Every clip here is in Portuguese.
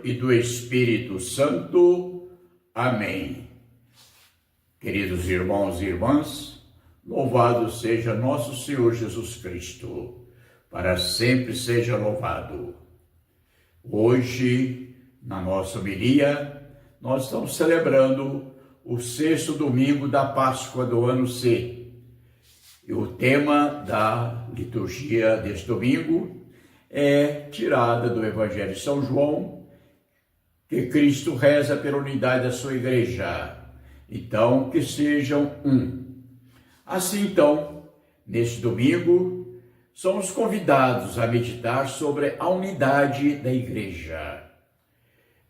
Filho e do Espírito Santo. Amém. Queridos irmãos e irmãs, louvado seja nosso Senhor Jesus Cristo, para sempre seja louvado. Hoje, na nossa homilia, nós estamos celebrando o 6º domingo da Páscoa do ano C. E o tema da liturgia deste domingo é tirada do Evangelho de São João, que Cristo reza pela unidade da sua igreja. Então, que sejam um. Assim, então, neste domingo, somos convidados a meditar sobre a unidade da igreja.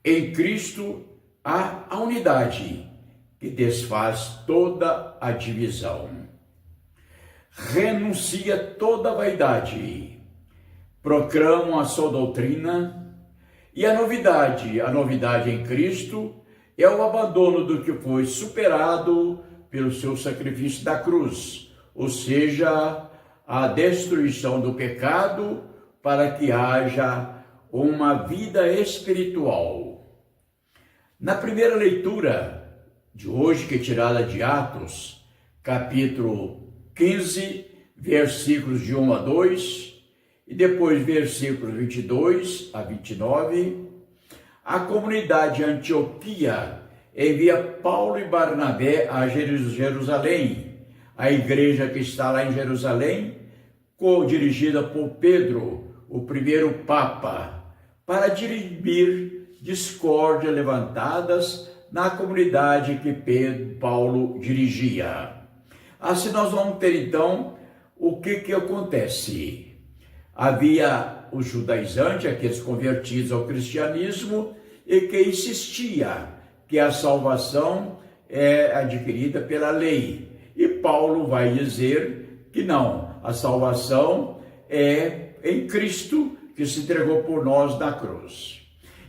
Em Cristo há a unidade que desfaz toda a divisão. Renuncia toda a vaidade, proclamam a sua doutrina, e a novidade em Cristo é o abandono do que foi superado pelo seu sacrifício da cruz, ou seja, a destruição do pecado para que haja uma vida espiritual. Na primeira leitura de hoje, que é tirada de Atos, capítulo 15, versículos de 1 a 2, e depois versículos 22 a 29, a comunidade de Antioquia envia Paulo e Barnabé a Jerusalém, a igreja que está lá em Jerusalém, dirigida por Pedro, o primeiro Papa, para dirimir discórdias levantadas na comunidade que Paulo dirigia. Assim nós vamos ter então o que acontece. Havia os judaizantes, aqueles convertidos ao cristianismo, e que insistia que a salvação é adquirida pela lei. E Paulo vai dizer que não, a salvação é em Cristo, que se entregou por nós na cruz.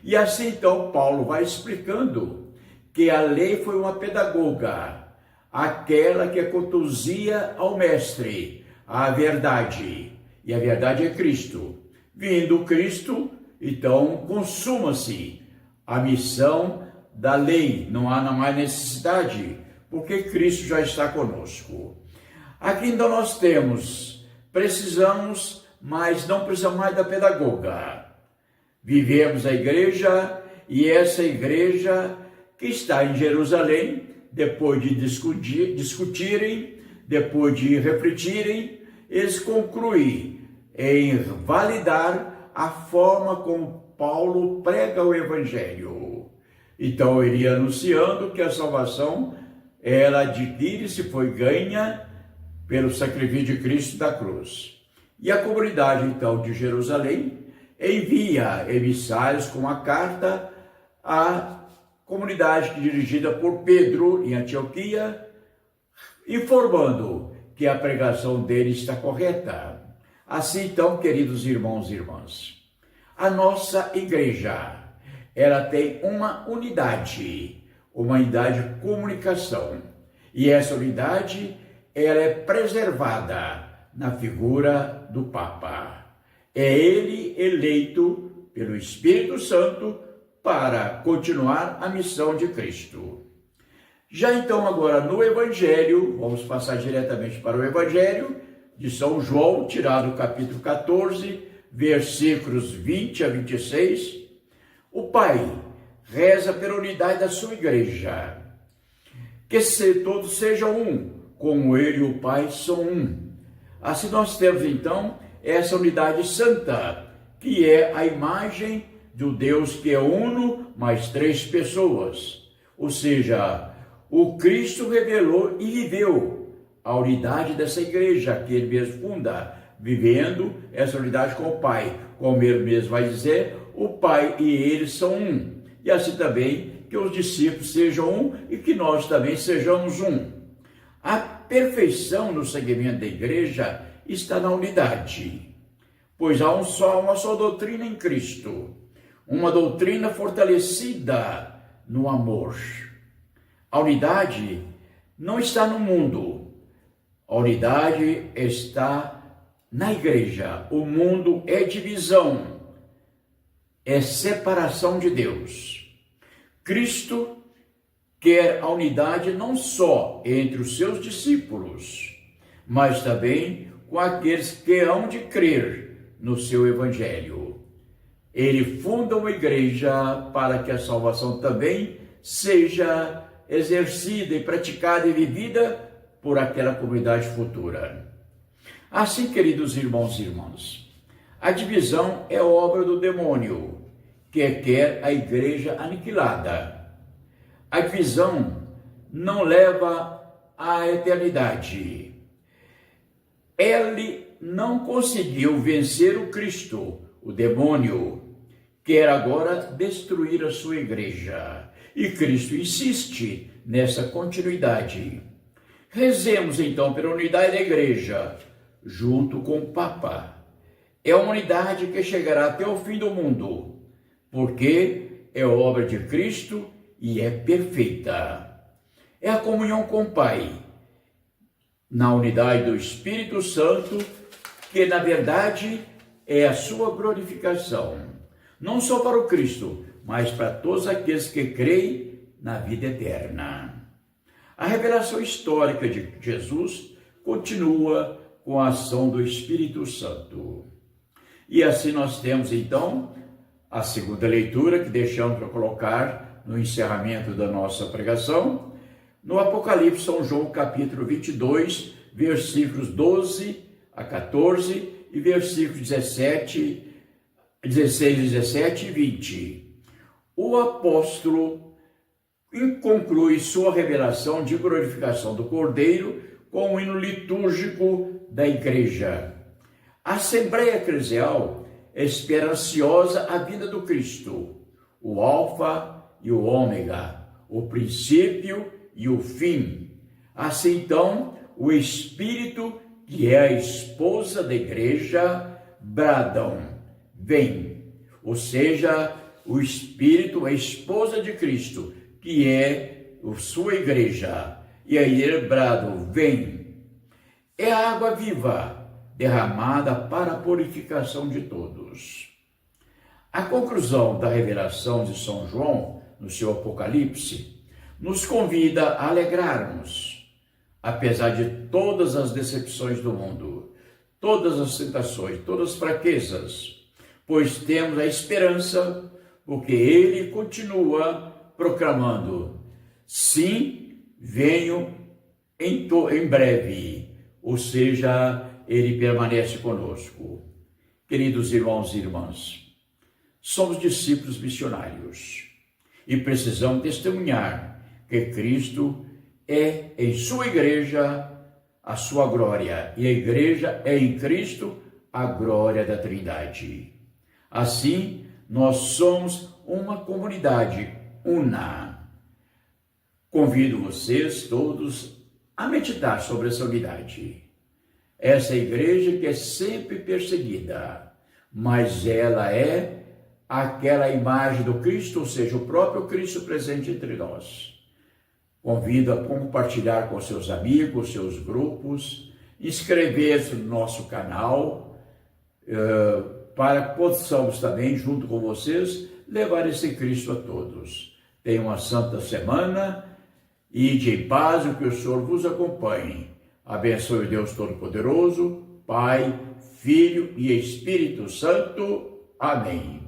E assim então Paulo vai explicando que a lei foi uma pedagoga, aquela que conduzia ao mestre, à verdade. E a verdade é Cristo. Vindo Cristo, então consuma-se a missão da lei. Não há mais necessidade, porque Cristo já está conosco. Aqui então nós precisamos, mas não precisamos mais da pedagoga. Vivemos a igreja, e essa igreja que está em Jerusalém, depois de discutirem, depois de refletirem, eles concluem em validar a forma como Paulo prega o Evangelho. Então, ele ia anunciando que a salvação, ela adquire-se, foi ganha pelo sacrifício de Cristo da cruz. E a comunidade, então, de Jerusalém envia emissários com a carta à comunidade dirigida por Pedro, em Antioquia, informando que a pregação dele está correta. Assim, então, queridos irmãos e irmãs, a nossa igreja, ela tem uma unidade de comunicação. E essa unidade, ela é preservada na figura do Papa. É ele eleito pelo Espírito Santo para continuar a missão de Cristo. Já então agora no Evangelho, vamos passar diretamente para o Evangelho de São João, tirado do capítulo 14, versículos 20 a 26, o Pai reza pela unidade da sua igreja, que todos sejam um, como ele e o Pai são um. Assim nós temos então essa unidade santa, que é a imagem do Deus que é uno, mais três pessoas, ou seja, o Cristo revelou e viveu a unidade dessa igreja que ele mesmo funda, vivendo essa unidade com o Pai. Como ele mesmo vai dizer, o Pai e ele são um. E assim também que os discípulos sejam um e que nós também sejamos um. A perfeição no segmento da igreja está na unidade, pois há uma só doutrina em Cristo, uma doutrina fortalecida no amor. A unidade não está no mundo, a unidade está na igreja. O mundo é divisão, é separação de Deus. Cristo quer a unidade não só entre os seus discípulos, mas também com aqueles que hão de crer no seu evangelho. Ele funda uma igreja para que a salvação também seja exercida e praticada e vivida por aquela comunidade futura. Assim, queridos irmãos e irmãs, a divisão é obra do demônio, que quer a igreja aniquilada. A divisão não leva à eternidade. Ele não conseguiu vencer o Cristo, o demônio, quer agora destruir a sua igreja. E Cristo insiste nessa continuidade. Rezemos então pela unidade da igreja, junto com o Papa. É uma unidade que chegará até o fim do mundo, porque é obra de Cristo e é perfeita. É a comunhão com o Pai, na unidade do Espírito Santo, que na verdade é a sua glorificação, não só para o Cristo, mas para todos aqueles que creem na vida eterna. A revelação histórica de Jesus continua com a ação do Espírito Santo. E assim nós temos então a segunda leitura que deixamos para colocar no encerramento da nossa pregação, no Apocalipse São João capítulo 22, versículos 12 a 14 e versículos 16, 17 e 20. O apóstolo conclui sua revelação de glorificação do Cordeiro com o hino litúrgico da igreja. A Assembleia Eclesial espera ansiosa a vinda do Cristo, o Alfa e o Ômega, o princípio e o fim. Assim então, o Espírito, que é a esposa da igreja, bradam, vem. Ou seja, o Espírito, a esposa de Cristo, que é a sua igreja. E aí ele brada, vem. É a água viva, derramada para a purificação de todos. A conclusão da revelação de São João, no seu Apocalipse, nos convida a alegrarmos, apesar de todas as decepções do mundo, todas as tentações, todas as fraquezas, pois temos a esperança, porque ele continua proclamando: sim, venho em breve, ou seja, ele permanece conosco. Queridos irmãos e irmãs, somos discípulos missionários e precisamos testemunhar que Cristo é em sua igreja a sua glória e a igreja é em Cristo a glória da Trindade. Assim, nós somos uma comunidade una. Convido vocês todos a meditar sobre essa unidade. Essa igreja que é sempre perseguida, mas ela é aquela imagem do Cristo, ou seja, o próprio Cristo presente entre nós. Convido a compartilhar com seus amigos, seus grupos, inscrever-se no nosso canal, para que possamos também, junto com vocês, levar esse Cristo a todos. Tenham uma santa semana, ide em paz, e que o Senhor vos acompanhe. Abençoe o Deus Todo-Poderoso, Pai, Filho e Espírito Santo. Amém.